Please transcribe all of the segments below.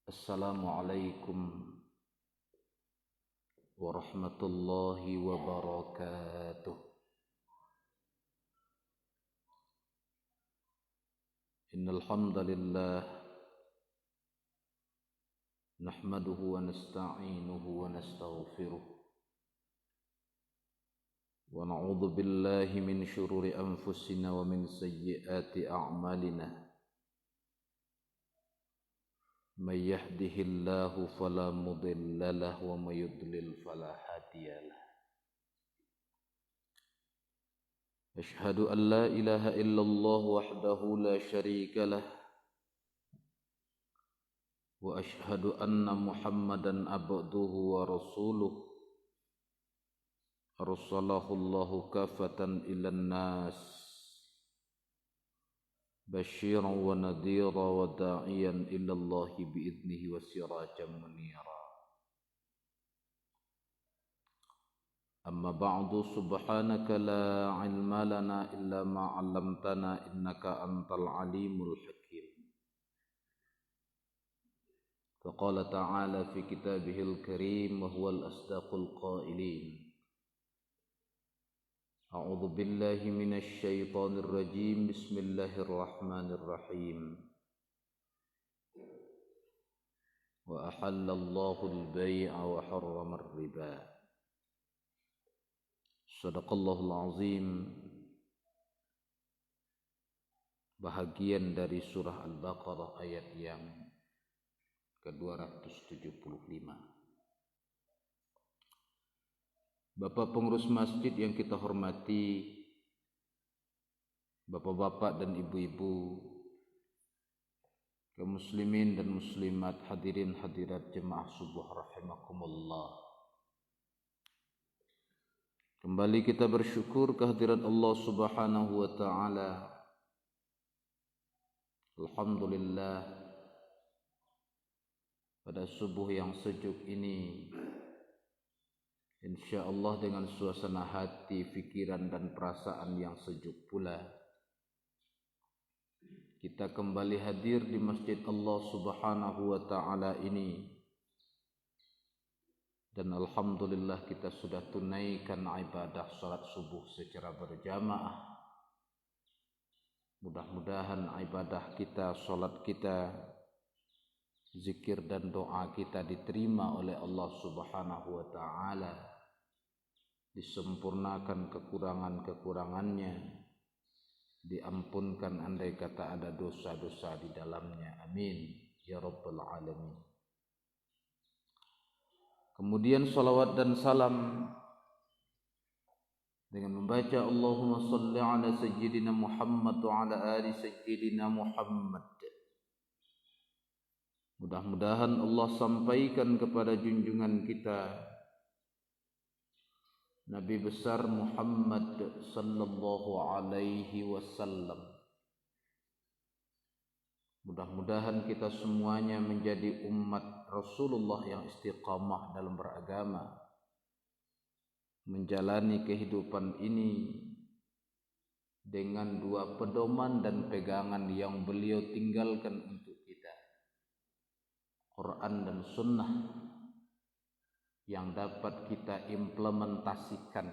Assalamualaikum warahmatullahi wabarakatuh. Innal hamdalillah nahmaduhu wa nasta'inuhu wa nastaghfiruh wa na'udzu billahi min shururi anfusina wa min sayyiati a'malina. May yahdihillahu fala mudilla lahu wa may yudlil fala hadiyalah. Ashhadu an la ilaha illallah wahdahu la syarika lah wa ashhadu anna Muhammadan abduhu wa rasuluh arsalahu Allahu kafatan ilan nas basyiran wa nadhira wa da'iyan ila Allah bi'idnihi wa sirajan munira. Amma ba'du, subhanaka la ilma lana illa ma 'allamtana innaka antal alimul hakim. Faqala ta'ala fi kitabihil karim wa huwal asdaqul qailin. A'udzu billahi minasy syaithanir rajim. Bismillahirrahmanirrahim. Wa ahallallahu al-bai'a wa harrama ar-riba. Shadaqallahul azim. Bahagian dari surah Al-Baqarah ayat yang ke-275. Bapak pengurus masjid yang kita hormati, bapak-bapak dan ibu-ibu, kaum muslimin dan muslimat, hadirin hadirat jemaah subuh rahimakumullah. Kembali kita bersyukur kehadirat Allah Subhanahu wa taala. Alhamdulillah, pada subuh yang sejuk ini InsyaAllah dengan suasana hati, fikiran dan perasaan yang sejuk pula, kita kembali hadir di masjid Allah Subhanahu wa ta'ala ini. Dan Alhamdulillah kita sudah tunaikan ibadah salat subuh secara berjamaah. Mudah-mudahan ibadah kita, salat kita, zikir dan doa kita diterima oleh Allah Subhanahu wa ta'ala, disempurnakan kekurangan-kekurangannya, diampunkan andai kata ada dosa-dosa di dalamnya. Amin ya rabbal alamin. Kemudian salawat dan salam dengan membaca Allahumma salli ala sayyidina Muhammad wa ala ali sayyidina Muhammad. Mudah-mudahan Allah sampaikan kepada junjungan kita Nabi besar Muhammad sallallahu alaihi wasallam. Mudah-mudahan kita semuanya menjadi umat Rasulullah yang istiqamah dalam beragama, menjalani kehidupan ini dengan dua pedoman dan pegangan yang beliau tinggalkan untuk kita, Quran dan Sunnah, yang dapat kita implementasikan,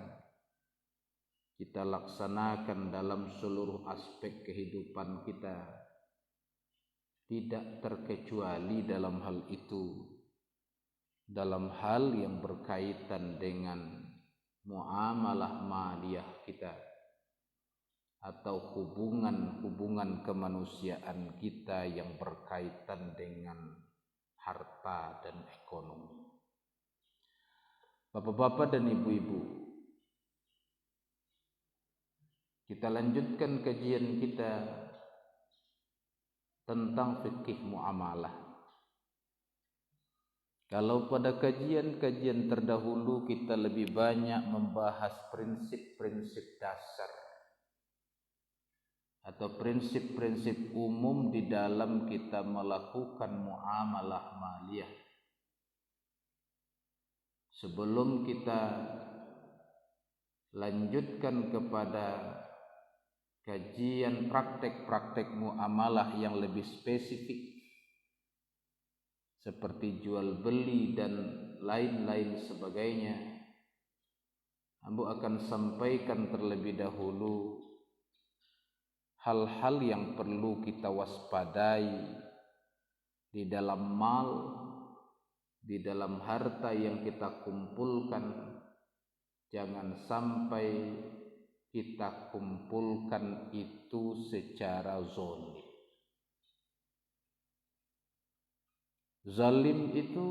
kita laksanakan dalam seluruh aspek kehidupan kita, tidak terkecuali dalam hal itu, dalam hal yang berkaitan dengan muamalah maliyah kita atau hubungan-hubungan kemanusiaan kita yang berkaitan dengan harta dan ekonomi. Bapak-bapak dan ibu-ibu, kita lanjutkan kajian kita tentang fikih muamalah. Kalau pada kajian-kajian terdahulu kita lebih banyak membahas prinsip-prinsip dasar atau prinsip-prinsip umum di dalam kita melakukan muamalah maliyah, sebelum kita lanjutkan kepada kajian praktek-praktek muamalah yang lebih spesifik, seperti jual beli dan lain-lain sebagainya, Ambo akan sampaikan terlebih dahulu hal-hal yang perlu kita waspadai di dalam mal, di dalam harta yang kita kumpulkan. Jangan sampai kita kumpulkan itu secara zalim. Zalim itu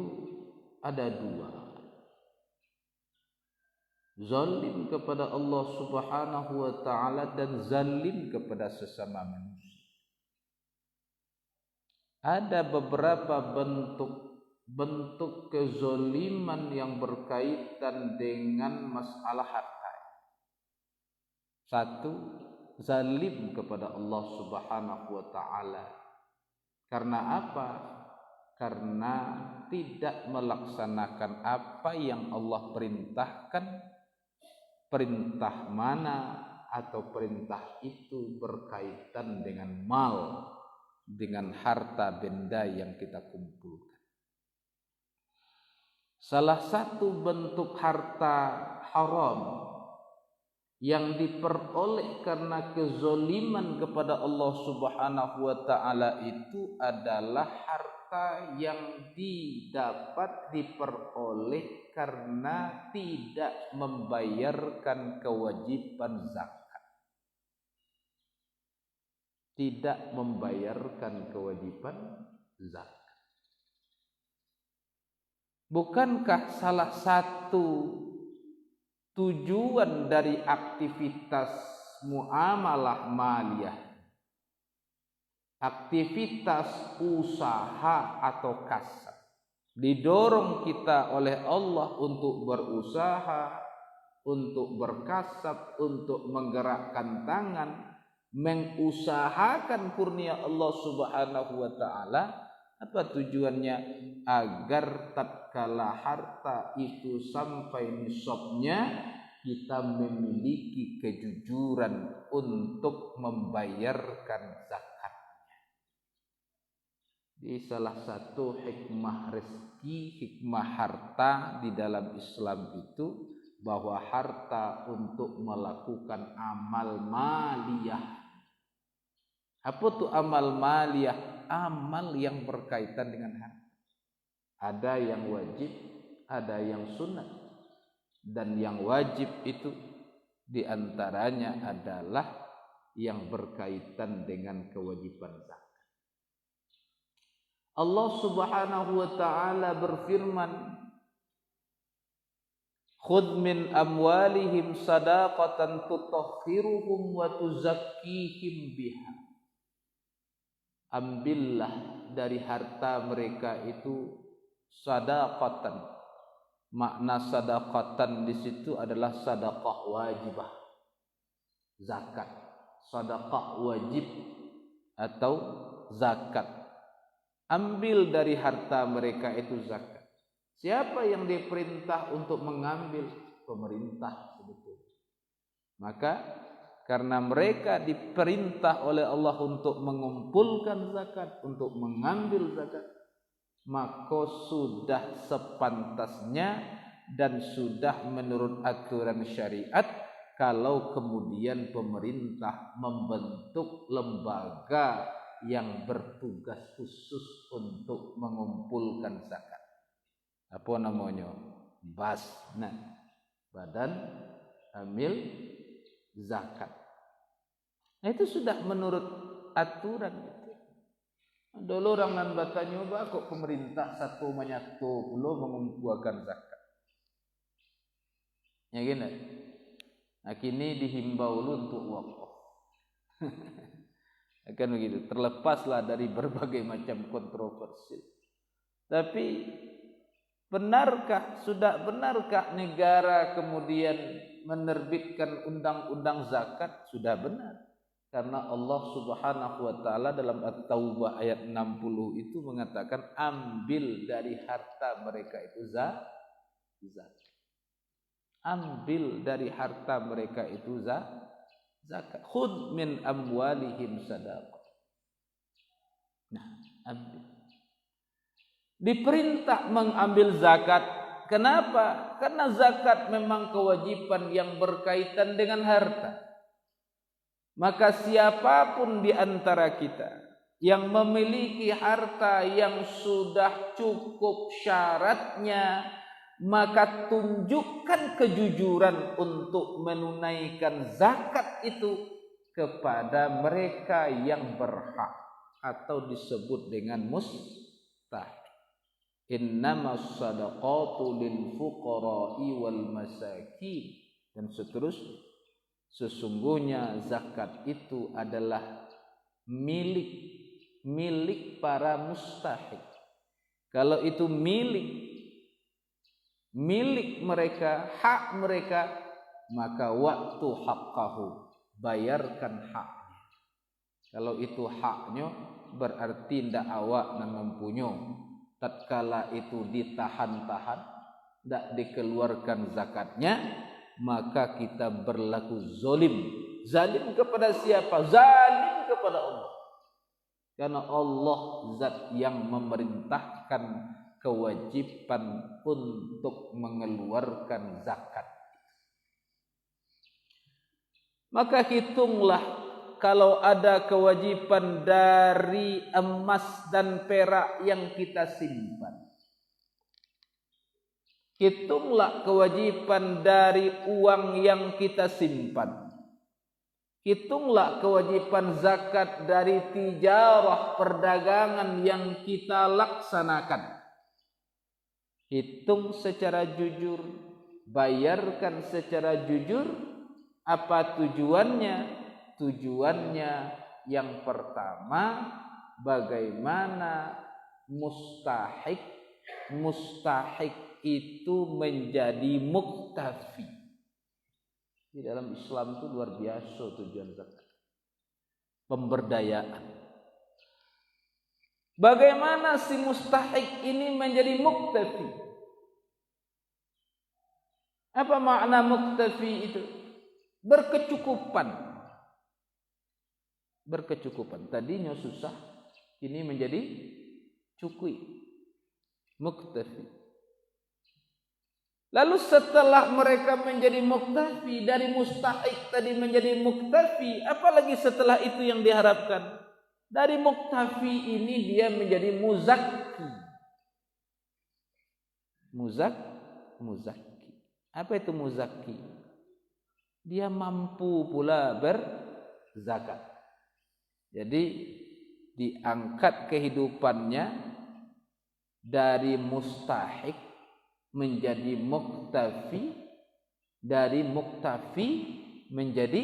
ada dua. Zalim kepada Allah Subhanahu wa ta'ala dan zalim kepada sesama manusia. Ada beberapa bentuk kezaliman yang berkaitan dengan masalah harta. Satu, zalim kepada Allah Subhanahu wa ta'ala. Karena apa? Karena tidak melaksanakan apa yang Allah perintahkan. Perintah mana atau perintah itu berkaitan dengan mal, dengan harta benda yang kita kumpulkan. Salah satu bentuk harta haram yang diperoleh karena kezaliman kepada Allah Subhanahu wa ta'ala itu adalah harta yang diperoleh karena tidak membayarkan kewajiban zakat. Tidak membayarkan kewajiban zakat. Bukankah salah satu tujuan dari aktivitas muamalah maliyah, aktivitas usaha atau kasab, didorong kita oleh Allah untuk berusaha, untuk berkasab, untuk menggerakkan tangan, mengusahakan kurnia Allah Subhanahu wa ta'ala? Apa tujuannya? Agar tatkala harta itu sampai nisabnya, kita memiliki kejujuran untuk membayarkan zakatnya. Di salah satu hikmah rezeki, hikmah harta di dalam Islam itu bahwa harta untuk melakukan amal maliyah. Apa tuh amal maliyah? Amal yang berkaitan dengan harta. Ada yang wajib, ada yang sunat. Dan yang wajib itu diantaranya adalah yang berkaitan dengan kewajiban zakat. Allah Subhanahu wa ta'ala berfirman, khudh min amwalihim sadaqatan tutahhiruhum wa tuzakkihim biha. Ambillah dari harta mereka itu sadaqatan. Makna sadaqatan di situ adalah sadaqah wajibah, zakat, sadaqah wajib atau zakat. Ambil dari harta mereka itu zakat. Siapa yang diperintah untuk mengambil? Pemerintah sebetulnya. Maka karena mereka diperintah oleh Allah untuk mengumpulkan zakat, untuk mengambil zakat, maka sudah sepantasnya dan sudah menurut aturan syariat kalau kemudian pemerintah membentuk lembaga yang bertugas khusus untuk mengumpulkan zakat. Apa namanya? BASNA, Badan Amil Zakat. Nah, itu sudah menurut aturan. Dulu orang nan batanya kok pemerintah satu menyatu pulau mengumpulkan zakat. Ya gini. Nah, kini dihimbau untuk wakaf. Akan begitu. Terlepaslah dari berbagai macam kontroversi. Tapi sudah benarkah negara kemudian menerbitkan undang-undang zakat? Sudah benar. Karena Allah Subhanahu wa ta'ala dalam At-Taubah ayat 60 itu mengatakan ambil dari harta mereka itu zakat. Ambil dari harta mereka itu zakat. Khudh min amwalihim sadaqah. Nah, ambil. diperintah mengambil zakat. Kenapa? Karena zakat memang kewajiban yang berkaitan dengan harta. Maka siapapun di antara kita yang memiliki harta yang sudah cukup syaratnya, maka tunjukkan kejujuran untuk menunaikan zakat itu kepada mereka yang berhak, atau disebut dengan mustahik. Innamas sadaqatu lil fuqara'i wal masakin, dan seterusnya. Sesungguhnya zakat itu adalah milik para mustahik. Kalau itu milik mereka, hak mereka, maka waktu haqqahu, bayarkan haknya. Kalau itu haknya, berarti ndak awak nang mempunyai. Tatkala itu ditahan-tahan, ndak dikeluarkan zakatnya, maka kita berlaku zalim. Zalim kepada siapa? Zalim kepada Allah. Karena Allah zat yang memerintahkan kewajiban untuk mengeluarkan zakat. Maka hitunglah kalau ada kewajiban dari emas dan perak yang kita simpan. Hitunglah kewajiban dari uang yang kita simpan. Hitunglah kewajiban zakat dari tijarah, perdagangan yang kita laksanakan. Hitung secara jujur, bayarkan secara jujur. Apa tujuannya? Tujuannya yang pertama, bagaimana mustahik itu menjadi muktafi. Di dalam Islam itu luar biasa tujuan zakat. Pemberdayaan. Bagaimana si mustahik ini menjadi muktafi? Apa makna muktafi itu? Berkecukupan. Tadinya susah, ini menjadi cukui. Muktafi. Lalu setelah mereka menjadi muktafi, dari mustahik tadi menjadi muktafi, apalagi setelah itu yang diharapkan? Dari muktafi ini dia menjadi muzakki. Muzakki. Apa itu muzakki? Dia mampu pula berzakat. Jadi diangkat kehidupannya dari mustahik menjadi muktafi, dari muktafi menjadi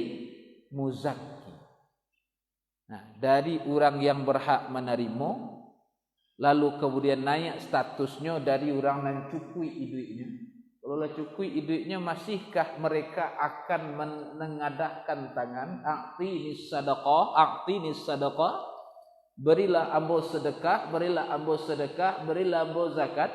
muzakki. Nah, dari orang yang berhak menerima, lalu kemudian naik statusnya dari orang yang cukui duitnya. Kalau lah cukui duitnya, masihkah mereka akan menengadahkan tangan? A'tini sadaqah, berilah ambo sedekah, berilah ambo zakat.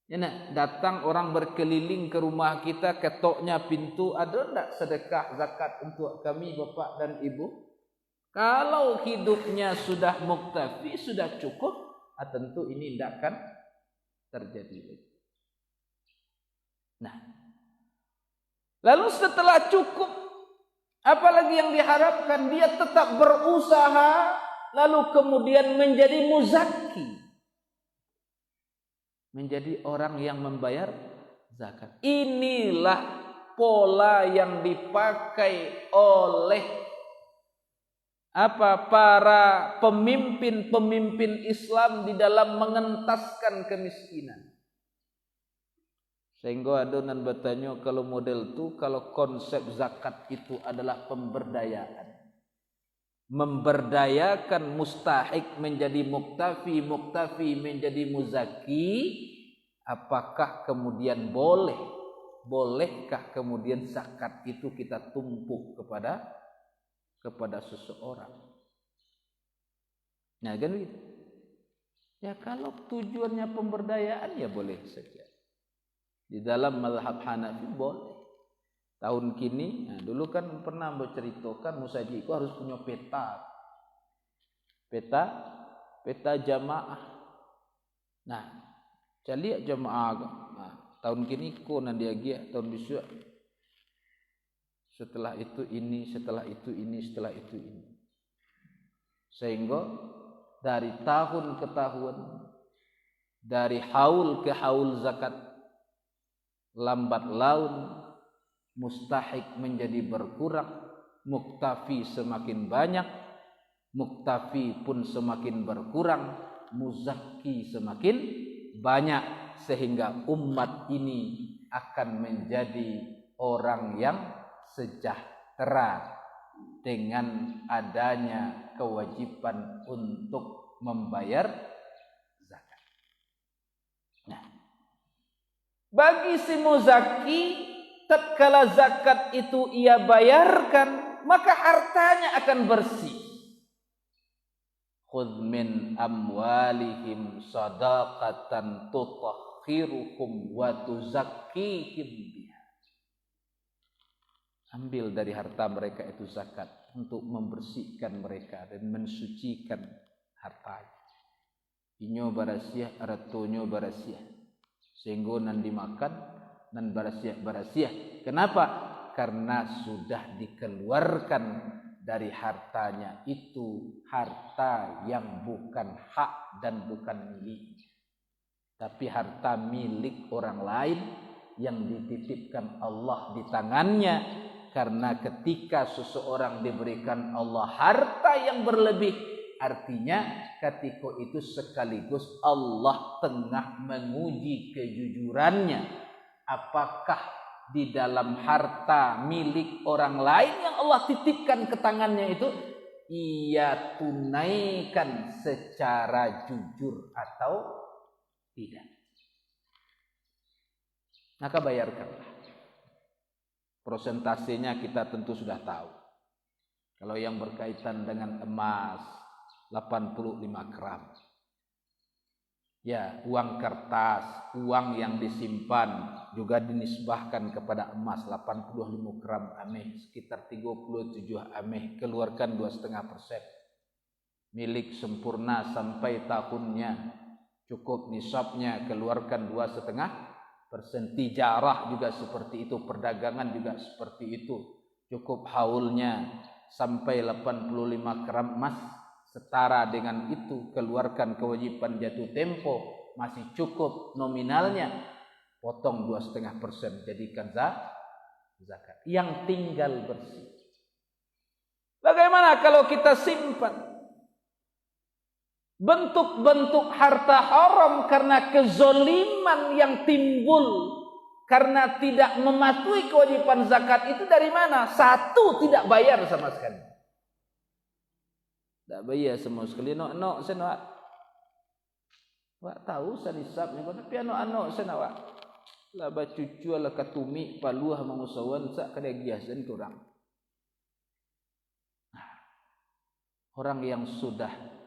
Ya, datang orang berkeliling ke rumah kita, ketoknya pintu, ada enggak sedekah zakat untuk kami bapak dan ibu? Kalau hidupnya sudah muktafi, sudah cukup, tentu ini tidak akan terjadi. Nah, lalu setelah cukup, apalagi yang diharapkan? Dia tetap berusaha, lalu kemudian menjadi muzakki, menjadi orang yang membayar zakat. Inilah pola yang dipakai oleh para pemimpin Islam di dalam mengentaskan kemiskinan. Sehingga adonan bertanya, kalau model itu, kalau konsep zakat itu adalah pemberdayaan, memberdayakan mustahik menjadi muktafi, muktafi menjadi muzaki, apakah kemudian bolehkah kemudian zakat itu kita tumpuk kepada seseorang? Nah, kan gitu. Ya, kalau tujuannya pemberdayaan ya boleh saja. Di dalam mazhab Hanafi boleh. Tahun kini, dulu kan pernah berceritakan musaji itu harus punya peta jamaah. Nah, jadi jemaah nah, tahun kini ko nanti dia tahun besok setelah itu ini, setelah itu ini, setelah itu ini. Sehingga dari tahun ke tahun, dari haul ke haul zakat, lambat laun mustahik menjadi berkurang, muktafi semakin banyak, muktafi pun semakin berkurang, muzakki semakin banyak, sehingga umat ini akan menjadi orang yang sejahtera dengan adanya kewajiban untuk membayar zakat. Nah, bagi si muzaki, tatkala zakat itu ia bayarkan, maka hartanya akan bersih. Khudh min amwalihim sadaqatan tutahhirukum wa tuzakkihim biha. Ambil dari harta mereka itu zakat untuk membersihkan mereka dan mensucikan hartanya. Inyo barasiah, aratonyo barasiah. Sehingga nan dimakan nan barasiah. Kenapa? Karena sudah dikeluarkan dari hartanya itu harta yang bukan hak dan bukan milik, tapi harta milik orang lain yang dititipkan Allah di tangannya. Karena ketika seseorang diberikan Allah harta yang berlebih, artinya ketika itu sekaligus Allah tengah menguji kejujurannya. Apakah di dalam harta milik orang lain yang Allah titipkan ke tangannya itu ia tunaikan secara jujur atau tidak? Maka bayarkanlah. Prosentasenya kita tentu sudah tahu. Kalau yang berkaitan dengan emas 85 gram. Ya, uang kertas, uang yang disimpan juga dinisbahkan kepada emas 85 gram ameh, sekitar 37 ameh, keluarkan 2,5%. Milik sempurna sampai tahunnya, cukup nisabnya, keluarkan 2,5%. Tijarah juga seperti itu, perdagangan juga seperti itu. Cukup haulnya sampai 85 gram emas, setara dengan itu keluarkan kewajiban jatuh tempo, masih cukup nominalnya, potong 2,5%, jadikan zakat. Yang tinggal bersih. Bagaimana kalau kita simpan? Bentuk-bentuk harta haram karena kezoliman yang timbul karena tidak mematuhi kewajiban zakat itu dari mana? Satu, tidak bayar sama sekali. Tidak bayar sama sekali. No, saya nak. Wak tahu saya nisabnya, tapi anak saya nak. Lah bacucu lah katumi paluah mengusawan sak kada giasan kurang. Orang yang sudah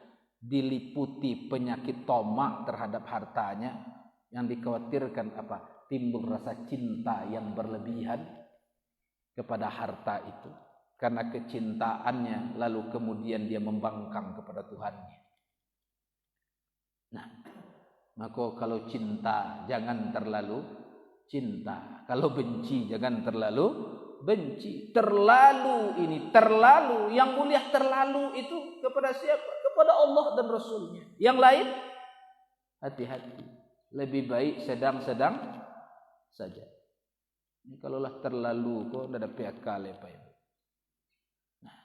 diliputi penyakit tomak terhadap hartanya, yang dikhawatirkan apa? Timbul rasa cinta yang berlebihan kepada harta itu. Karena kecintaannya lalu kemudian dia membangkang kepada Tuhannya. Nah, maka kalau cinta jangan terlalu cinta. Kalau benci jangan terlalu benci. Terlalu ini, terlalu. Yang mulia terlalu itu kepada siapa? Kepada Allah dan Rasulnya. Yang lain, hati-hati. Lebih baik sedang-sedang saja. Ini kalaulah terlalu, kok tidak ada PK lepa itu. Nah,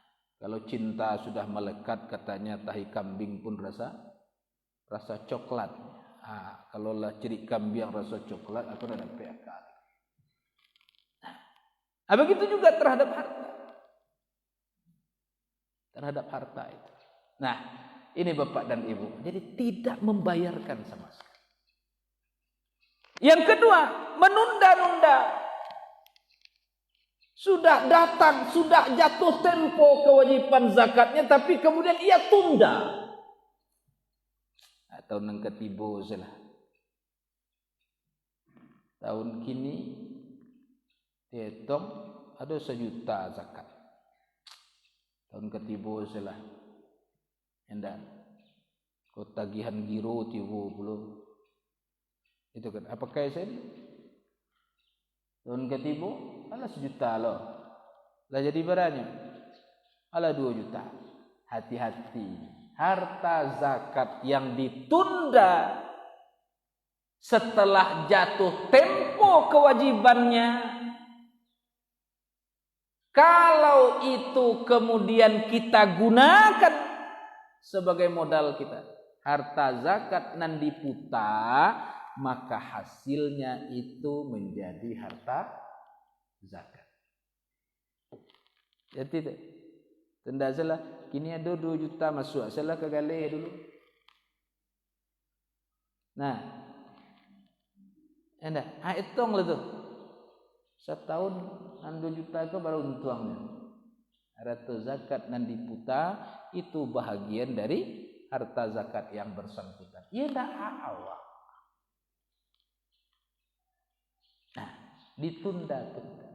kalau cinta sudah melekat, katanya tahi kambing pun rasa coklat. Ah, kalaulah ciri kambing rasa coklat, aku tidak ada PK. Nah, begitu juga terhadap harta. Terhadap harta itu. Nah, ini Bapak dan Ibu. Jadi tidak membayarkan sama sekali. Yang kedua, menunda-nunda. Sudah datang, sudah jatuh tempo kewajiban zakatnya, tapi kemudian ia tunda. Tahun yang ketiga salah. Tahun kini hitung ada 1 juta zakat. Tahun ketiga salah. Endak. Kau tagihan giro 30. Itu kan. Apakah saya tahun ketiga, ala 1 juta loh. Lah jadi beranya, ala 2 juta. Hati-hati. Harta zakat yang ditunda setelah jatuh tempo kewajibannya, kalau itu kemudian kita gunakan sebagai modal kita, harta zakat nan diputa, maka hasilnya itu menjadi harta zakat. Jadi tidak salah, kini ada 2 juta masuk, salah ke galih dulu. Nah, anda, hitung lah tuh. Setahun nan 2 juta itu baru untuangnya. Harta zakat nan diputa itu bahagian dari harta zakat yang bersangkutan. Ia dah awal. Nah, ditunda-tunda.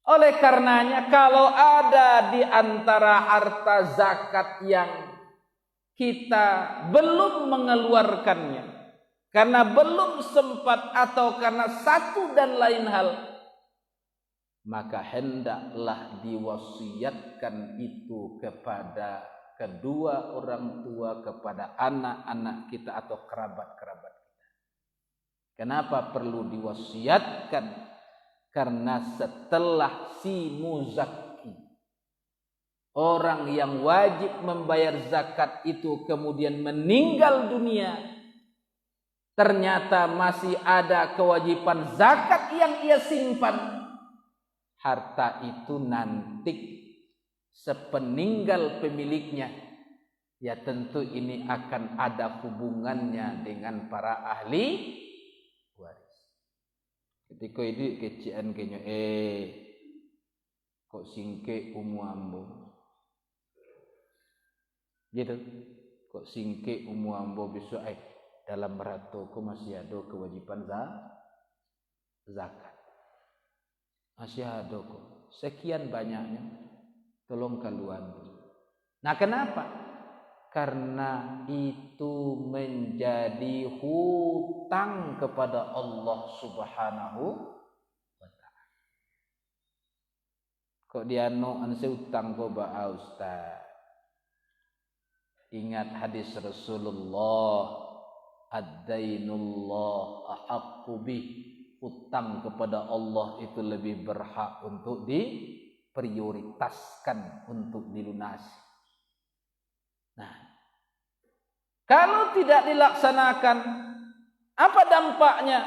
Oleh karenanya kalau ada di antara harta zakat yang kita belum mengeluarkannya karena belum sempat atau karena satu dan lain hal, maka hendaklah diwasiatkan itu kepada kedua orang tua, kepada anak-anak kita atau kerabat-kerabat kita. Kenapa perlu diwasiatkan? Karena setelah si muzakki, orang yang wajib membayar zakat itu kemudian meninggal dunia, ternyata masih ada kewajiban zakat yang ia simpan. Harta itu nanti sepeninggal pemiliknya, ya tentu ini akan ada hubungannya dengan para ahli waris. Ketika ini kecian kenya, kok singke umu ambo, gitu. Kok singke umu ambo besok, dalam beratuku masih ada kewajiban zakat. Masih ada kok. Sekian banyaknya. Tolong keluar. Nah, kenapa? Karena itu menjadi hutang kepada Allah Subhanahu wa ta'ala. Kok dia anse hutang kok ba ustaz. Ingat hadis Rasulullah, ad-dainullah ahaqqu bih, hutang kepada Allah itu lebih berhak untuk diprioritaskan untuk dilunasi. Nah, kalau tidak dilaksanakan, apa dampaknya?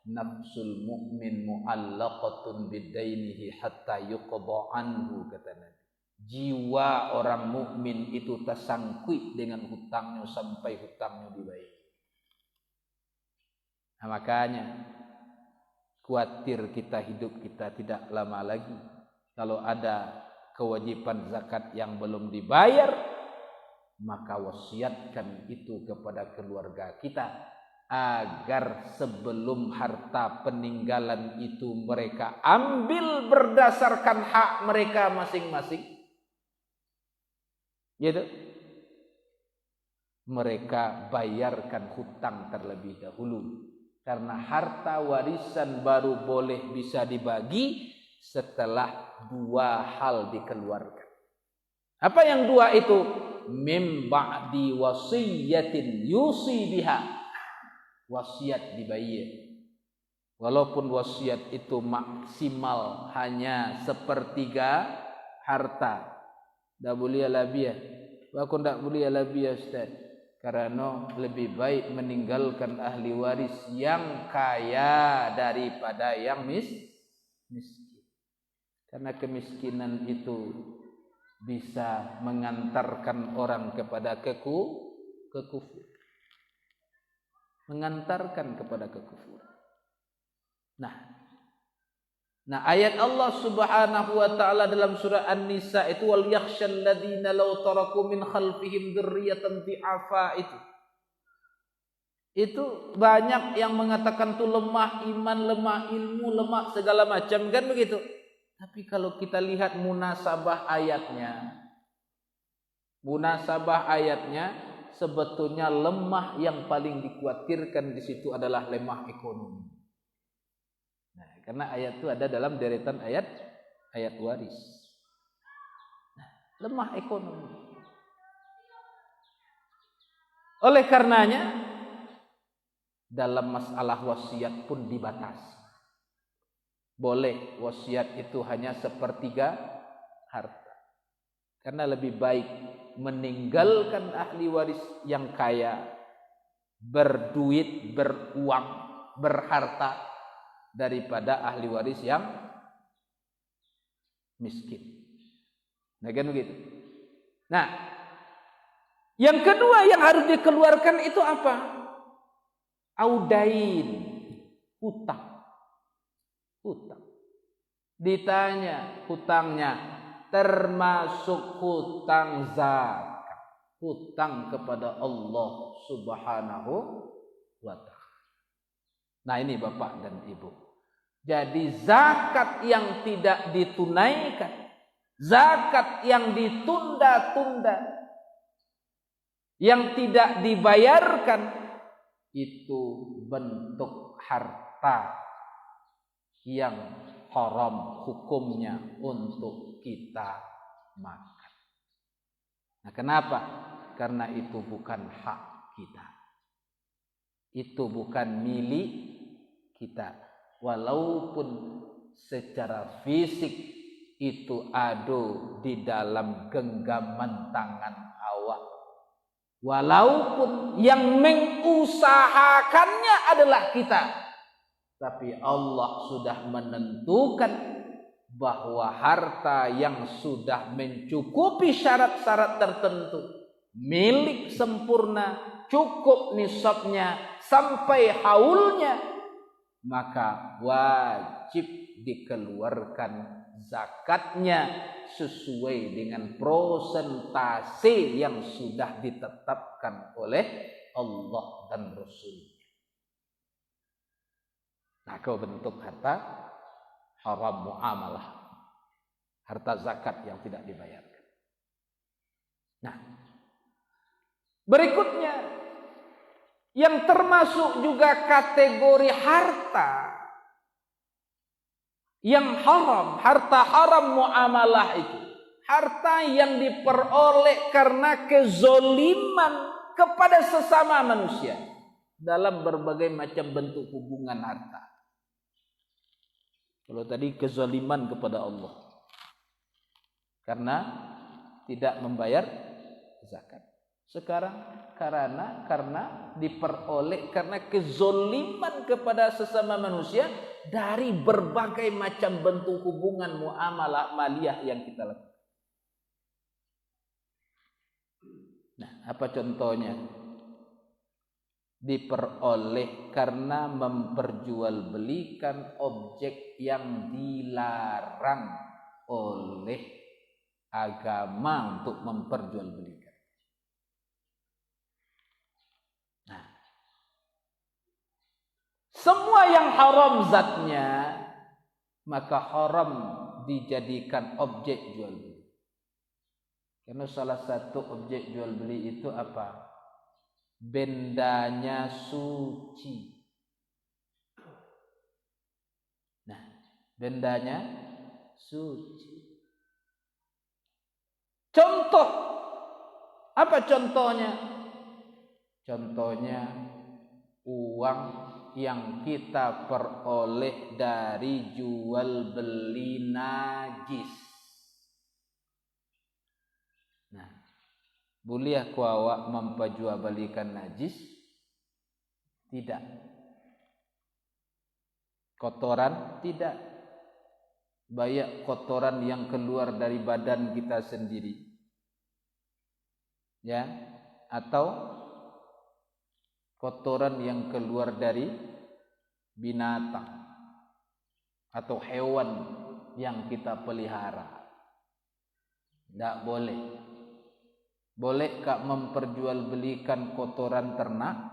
Nafsul mu'min mu'allaqatun bidainihi hatta yuqda anhu, kata Nabi. Jiwa orang mukmin itu tersangkut dengan hutangnya sampai hutangnya dibayar. Nah, makanya khawatir hidup kita tidak lama lagi kalau ada kewajiban zakat yang belum dibayar, maka wasiatkan itu kepada keluarga kita agar sebelum harta peninggalan itu mereka ambil berdasarkan hak mereka masing-masing, gitu, mereka bayarkan hutang terlebih dahulu. Karena harta warisan baru boleh bisa dibagi setelah 2 hal dikeluarkan. Apa yang 2 itu? Mim ba'di wasiyatin yusi biha. Wasiat dibayar. Walaupun wasiat itu maksimal hanya 1/3 harta. Tak boleh lebih. Bahkan tak boleh lebih, Ustaz. Karena lebih baik meninggalkan ahli waris yang kaya daripada yang miskin. Karena kemiskinan itu bisa mengantarkan orang kepada kekufur. Mengantarkan kepada kekufur. Nah, ayat Allah Subhanahu wa ta'ala dalam surah An-Nisa itu, wal yakhshal ladzina law taraku min khalfihim dzurriyyatan dhi'afa, itu banyak yang mengatakan tuh lemah iman, lemah ilmu, lemah segala macam, kan begitu. Tapi kalau kita lihat munasabah ayatnya sebetulnya lemah yang paling dikhawatirkan di situ adalah lemah ekonomi. Nah, karena ayat itu ada dalam deretan ayat waris. Nah, lemah ekonomi. Oleh karenanya dalam masalah wasiat pun dibatasi. Boleh wasiat itu hanya sepertiga harta. Karena lebih baik meninggalkan ahli waris yang kaya, berduit, beruang, berharta daripada ahli waris yang miskin. Nah, kan begitu. Nah, yang kedua yang harus dikeluarkan itu apa? Audain, hutang. Ditanya hutangnya, termasuk hutang zakat, hutang kepada Allah Subhanahu wa ta'ala. Nah, ini Bapak dan Ibu. Jadi zakat yang tidak ditunaikan, zakat yang ditunda-tunda, yang tidak dibayarkan, itu bentuk harta yang haram hukumnya untuk kita makan. Nah, kenapa? Karena itu bukan hak kita. Itu bukan milik kita. Walaupun secara fisik itu ada di dalam genggaman tangan awak. Walaupun yang mengusahakannya adalah kita. Tapi Allah sudah menentukan bahwa harta yang sudah mencukupi syarat-syarat tertentu, milik sempurna, cukup nisabnya sampai haulnya, maka wajib dikeluarkan zakatnya sesuai dengan prosentase yang sudah ditetapkan oleh Allah dan Rasul. Nah, kau bentuk harta haram muamalah, harta zakat yang tidak dibayarkan. Nah, berikutnya yang termasuk juga kategori harta yang haram, harta haram muamalah itu, harta yang diperoleh karena kezoliman kepada sesama manusia dalam berbagai macam bentuk hubungan harta. Kalau tadi kezaliman kepada Allah karena tidak membayar zakat. Sekarang karena diperoleh karena kezoliman kepada sesama manusia dari berbagai macam bentuk hubungan muamalah maliyah yang kita lakukan. Nah, apa contohnya? Diperoleh karena memperjualbelikan objek yang dilarang oleh agama untuk memperjualbelikan. Nah, semua yang haram zatnya maka haram dijadikan objek jual beli. Karena salah satu objek jual beli itu apa? Bendanya suci. Nah, bendanya suci. Contoh, apa contohnya? Contohnya uang yang kita peroleh dari jual beli najis. Nah, boleh aku awak memperjualbelikan najis? Tidak. Kotoran? Tidak. Banyak kotoran yang keluar dari badan kita sendiri. Ya, atau kotoran yang keluar dari binatang atau hewan yang kita pelihara. Tidak boleh. Bolehkah memperjualbelikan kotoran ternak?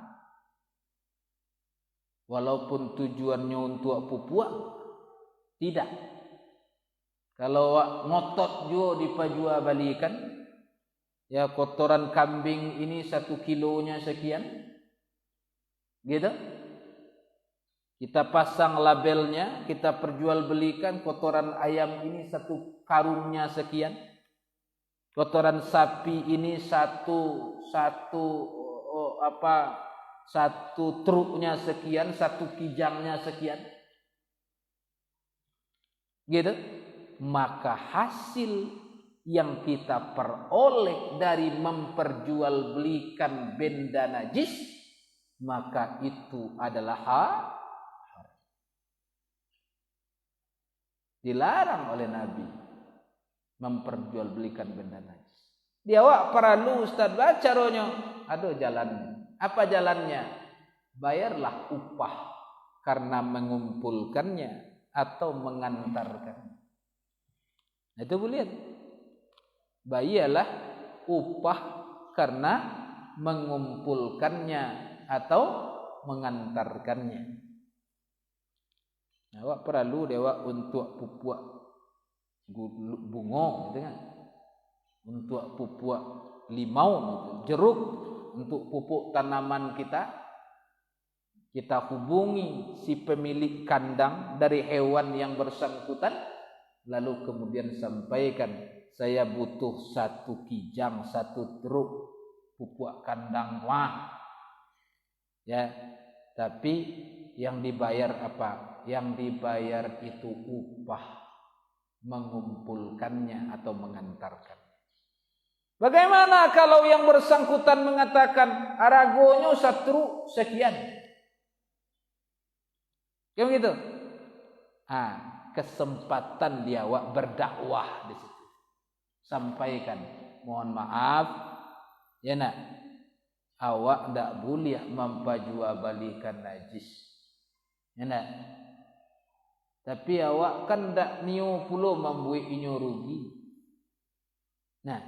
Walaupun tujuannya untuk pupuk? Tidak. Kalau ngotot juga diperjualbelikan, Ya, kotoran kambing ini 1 kilonya sekian, gitu. Kita pasang labelnya, kita perjualbelikan kotoran ayam ini 1 karungnya sekian. Kotoran sapi ini satu truknya sekian, 1 kijangnya sekian. Gitu. Maka hasil yang kita peroleh dari memperjualbelikan benda najis, maka itu adalah haram. Dilarang oleh Nabi memperjualbelikan benda najis. Dia awak perlu Ustaz baca ronyo. Aduh jalannya. Apa jalannya? Bayarlah upah karena mengumpulkannya atau mengantarkannya. Itu boleh. Bayarlah upah karena mengumpulkannya atau mengantarkannya. Awak perlu dewa untuk pupuk bunga, gitu kan? Untuk pupuk limau, gitu. Jeruk untuk pupuk tanaman kita. Kita hubungi si pemilik kandang dari hewan yang bersangkutan, lalu kemudian sampaikan, saya butuh 1 kijang, 1 truk pupuk kandang wah. Ya, tapi yang dibayar apa? Yang dibayar itu upah mengumpulkannya atau mengantarkan. Bagaimana kalau yang bersangkutan mengatakan aragonyo 1 truk sekian? Kayak gitu. Kesempatan dia berdakwah di situ. Sampaikan, mohon maaf, ya nak, awak ndak boleh memperjualbelikan najis, ya nak. Tapi awak kan ndak niu pula membuat inyo rugi. Nah,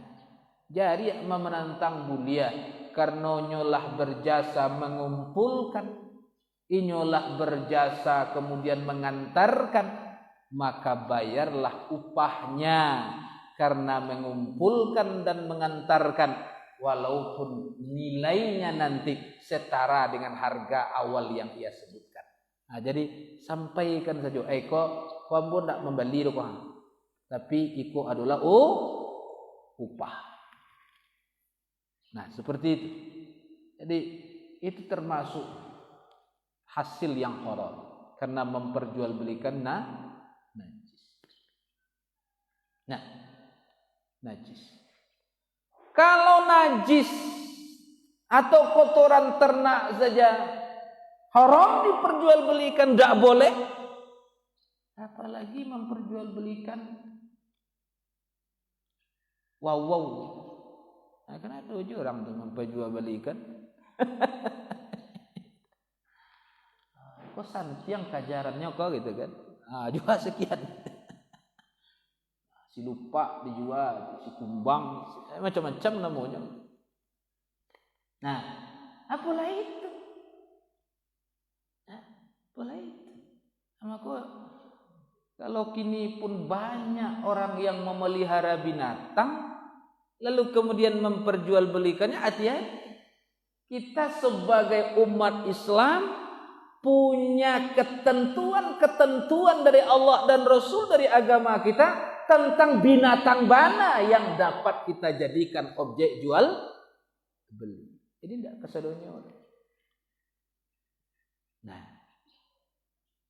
jadi menantang bulia karena nyolah berjasa mengumpulkan, inyolah berjasa kemudian mengantarkan, maka bayarlah upahnya karena mengumpulkan dan mengantarkan, walaupun nilainya nanti setara dengan harga awal yang ia sebutkan. Nah, jadi sampaikan saja, kok kamu tidak membeli kok, tapi iko adalah upah. Nah, seperti itu. Jadi itu termasuk hasil yang haram karena memperjualbelikan najis. Nah, najis. Kalau najis atau kotoran ternak saja haram diperjualbelikan, tidak boleh, apalagi memperjualbelikan wow. Nah, kan ada orang tuh memperjualbelikan kok santiang kajarannya kok gitu kan, jual sekian. Si lupa dijual, si kumbang, macam-macam namanya. Nah, apalah itu? Apalah itu? Kalau kini pun banyak orang yang memelihara binatang, lalu kemudian memperjualbelikannya, hati-hati. Kita sebagai umat Islam punya ketentuan-ketentuan dari Allah dan Rasul, dari agama kita, tentang binatang mana yang dapat kita jadikan objek jual beli. Jadi tidak kesedonya orang. Nah,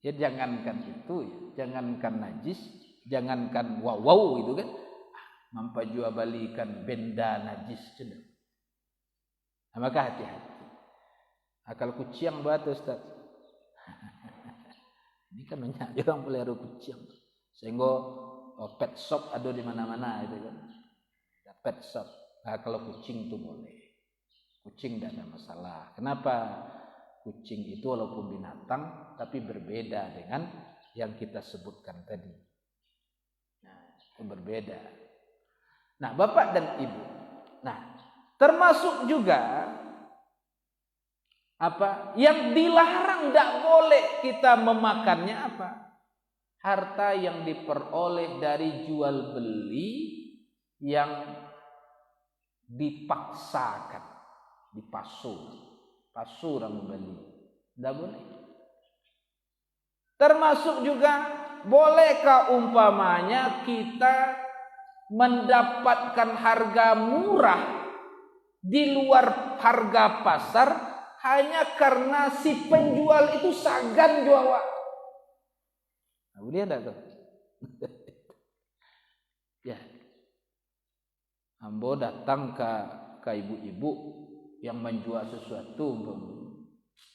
ya jangankan itu, jangankan najis, jangankan wow itu kan, memperjualbelikan benda najis sudah. Nah, maka hati-hati. Akal kucing batu Ustaz. Ini kan banyak orang pelihara kucing, sehingga pet shop ada di mana-mana itu kan. Pet shop. Nah, kalau kucing itu boleh. Kucing tidak ada masalah. Kenapa? Kucing itu walaupun binatang tapi berbeda dengan yang kita sebutkan tadi. Nah, itu berbeda. Nah, Bapak dan Ibu. Nah, termasuk juga apa yang dilarang, tidak boleh kita memakannya apa? Harta yang diperoleh dari jual beli yang dipaksakan, pasu orang membeli, tidak boleh. Termasuk juga bolehkah umpamanya kita mendapatkan harga murah di luar harga pasar hanya karena si penjual itu sagan jual. Nah, boleh ada tuh. Ya, ambo datang ke ibu-ibu yang menjual sesuatu,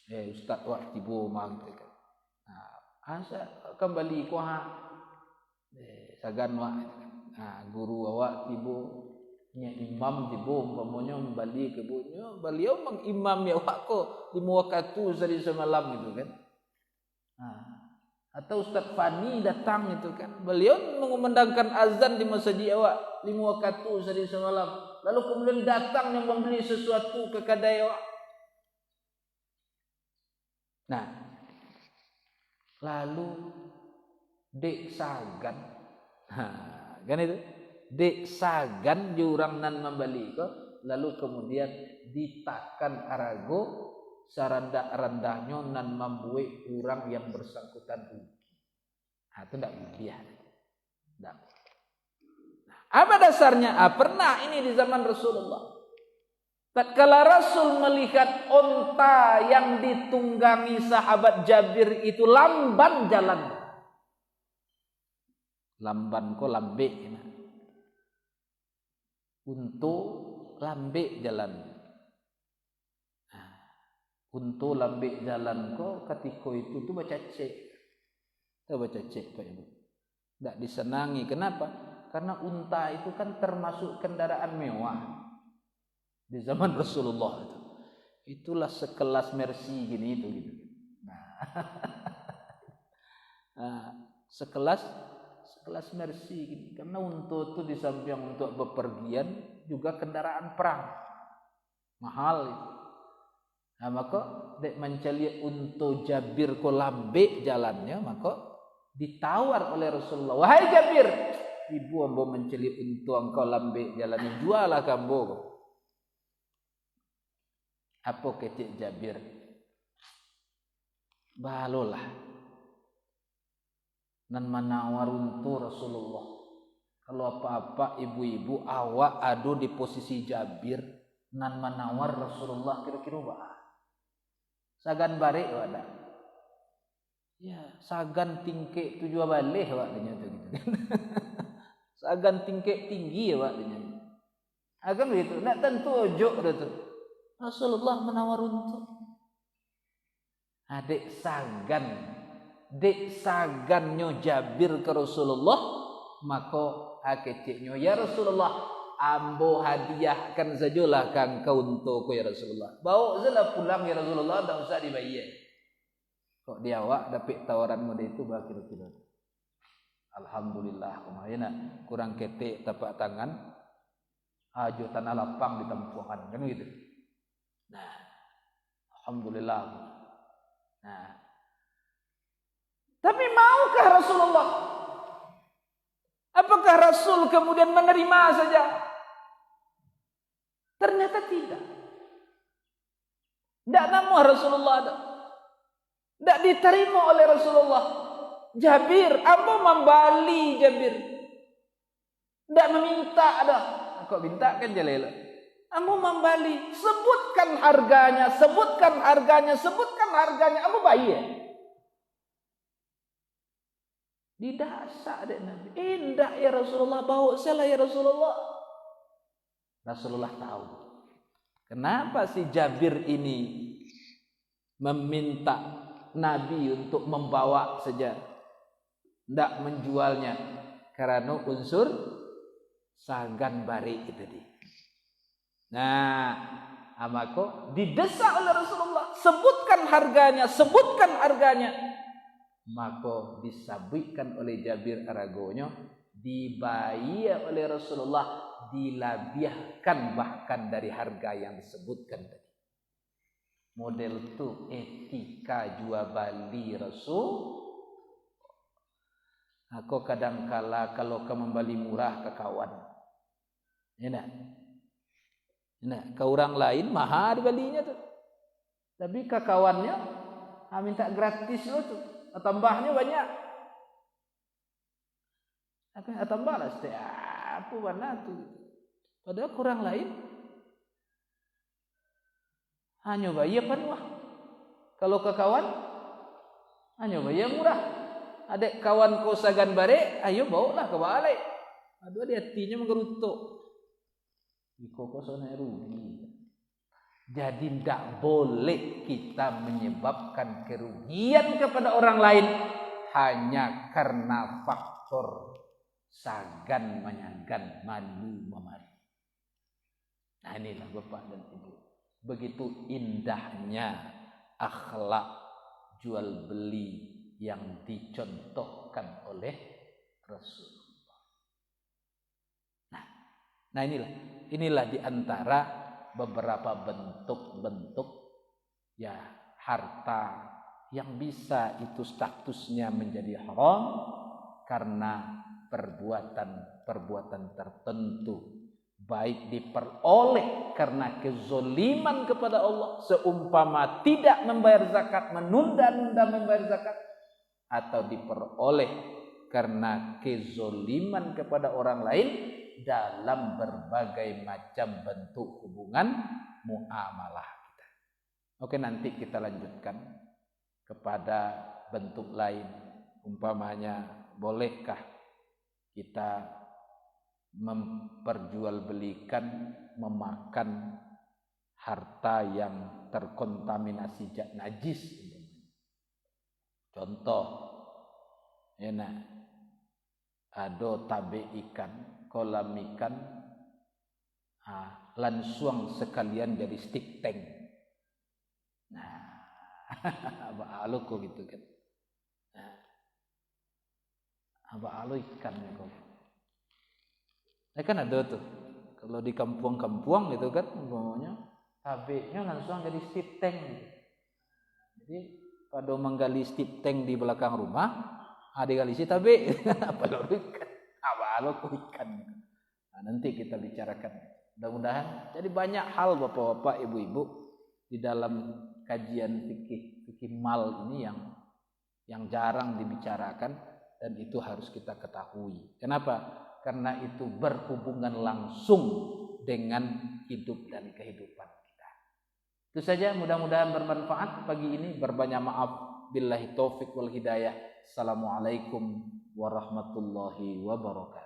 Ustaz wak tibo mang, nah, asa kembali ko ha, sagan wak, nah, guru awak tibo nya imam tibo umpamanya kembali ke bunyo, beliau mengimam ya wak ko 5 waktu sehari semalam gitu kan. Nah, atau Ustaz Fani datang itu kan, beliau mengumandangkan azan di masjid awak 5 waktu sehari semalam, lalu kemudian datang yang membeli sesuatu ke kedai awak. Nah, lalu dek sagan, kan itu dek sagan jurang nan membeli ko, lalu kemudian ditakan arago sarandah-randahnya nan membuat orang yang bersangkutan rugi. Nah, itu tidak boleh. Nah, apa dasarnya? Pernah ini di zaman Rasulullah. Tatkala Rasul melihat onta yang ditunggangi sahabat Jabir itu lamban jalan. Lamban ko lambe. Untuk lambe jalan. Untuk lambe jalan ko ketika itu tuh baca cek. Kita baca cek Pak Ibu. Tidak disenangi. Kenapa? Karena unta itu kan termasuk kendaraan mewah di zaman Rasulullah itu. Itulah sekelas Mercy gini itu gitu. Nah, sekelas Mercy gini. Karena unta itu di samping untuk bepergian juga kendaraan perang. Mahal itu. Nah, maka dek mencari unta Jabir ko lambe jalannya, maka ditawar oleh Rasulullah, wahai Jabir, ibu ambo mencari unta engkau lambe jalannya, jualah kambo. Apa kecik Jabir? Balolah nan menawar unta Rasulullah. Kalau apa-apa ibu-ibu awak adu di posisi Jabir nan menawar Rasulullah, kira-kira apa? Sagan balik ada. Ya, sagan tingke tujuh balik wak ternyata gitu kan. Sagan tingke tinggi ya wak ternyata. Akan begitu, nak tentu ojo itu. Rasulullah menawar untuk. Dek sagannya Jabir ke Rasulullah, maka akeceknya ya Rasulullah, ambo hadiahkan sajalah kang kau untukku ya Rasulullah. Bawa saja pulang ya Rasulullah, tak usah dibayar. Kok dia awak dapat tawaran model itu kira-kira. Alhamdulillah kemarin kurang ketik tapak tangan, ajo tanah lapang ditempuhkan kan gitu. Nah, alhamdulillah. Nah, tapi maukah Rasulullah? Apakah Rasul kemudian menerima saja? Ternyata tidak. Tidak namu Rasulullah ada. Tidak diterima oleh Rasulullah. Jabir, apa membali Jabir? Tidak meminta ada. Kok minta kan Jalil? Ambo membali, sebutkan harganya, sebutkan harganya, ambo bayar. Didasak dek Nabi. Indah ya Rasulullah, bawa saya ya Rasulullah. Rasulullah tahu. Kenapa si Jabir ini meminta Nabi untuk membawa saja, tidak menjualnya, karena unsur sagan bari itu tadi. Nah, amako didesak oleh Rasulullah, sebutkan harganya. Maka disabitkan oleh Jabir aragonyo, dibayar oleh Rasulullah, dilabiahkan bahkan dari harga yang disebutkan tadi. Model itu etika jual beli Rasul. Aku kadangkala kalau ke membeli murah ke kawan, ya nah, Nah, ke orang lain mahal dibalinya tuh. Tapi ke kawannya minta gratis lo tuh. Tambahnya banyak. Tambah lah setiap warna tuh. Padahal ke orang lain hanya bayar wah. Kalau ke kawan hanya bayar murah. Ada kawan kosagan bare, ayo bawalah ke balai. Aduh dia hatinya menggerutuk. Di kokosone rugi. Jadi tidak boleh kita menyebabkan kerugian kepada orang lain hanya karena faktor sagan menyagan, malu memari. Nah inilah Bapak dan Ibu. Begitu indahnya akhlak jual beli yang dicontohkan oleh Rasulullah. Nah inilah diantara beberapa bentuk-bentuk ya harta yang bisa itu statusnya menjadi haram karena perbuatan tertentu, baik diperoleh karena kezoliman kepada Allah seumpama tidak membayar zakat, menunda-nunda membayar zakat, atau diperoleh karena kezoliman kepada orang lain dalam berbagai macam bentuk hubungan muamalah kita. Oke, nanti kita lanjutkan kepada bentuk lain. Umpamanya, bolehkah kita memperjualbelikan, memakan harta yang terkontaminasi najis? Contoh, ada tabe ikan, kolam ikan, langsung sekalian jadi stick tank. Nah, apa alo kok gitu kan? Apa alo ikan kok? Kan ada tuh, kalau di kampung-kampung gitu kan, umpamanya tabenya langsung jadi stick tank. Jadi pada menggali stick tank di belakang rumah, digali si tabe, apa lo ikan? Apa alo kok ikan? Nah, nanti kita bicarakan. Mudah-mudahan jadi banyak hal Bapak-bapak, Ibu-ibu di dalam kajian fikih mal ini yang jarang dibicarakan dan itu harus kita ketahui. Kenapa? Karena itu berhubungan langsung dengan hidup dan kehidupan kita. Itu saja, mudah-mudahan bermanfaat pagi ini. Berbanyak maaf. Billahi taufik wal hidayah. Assalamualaikum warahmatullahi wabarakatuh.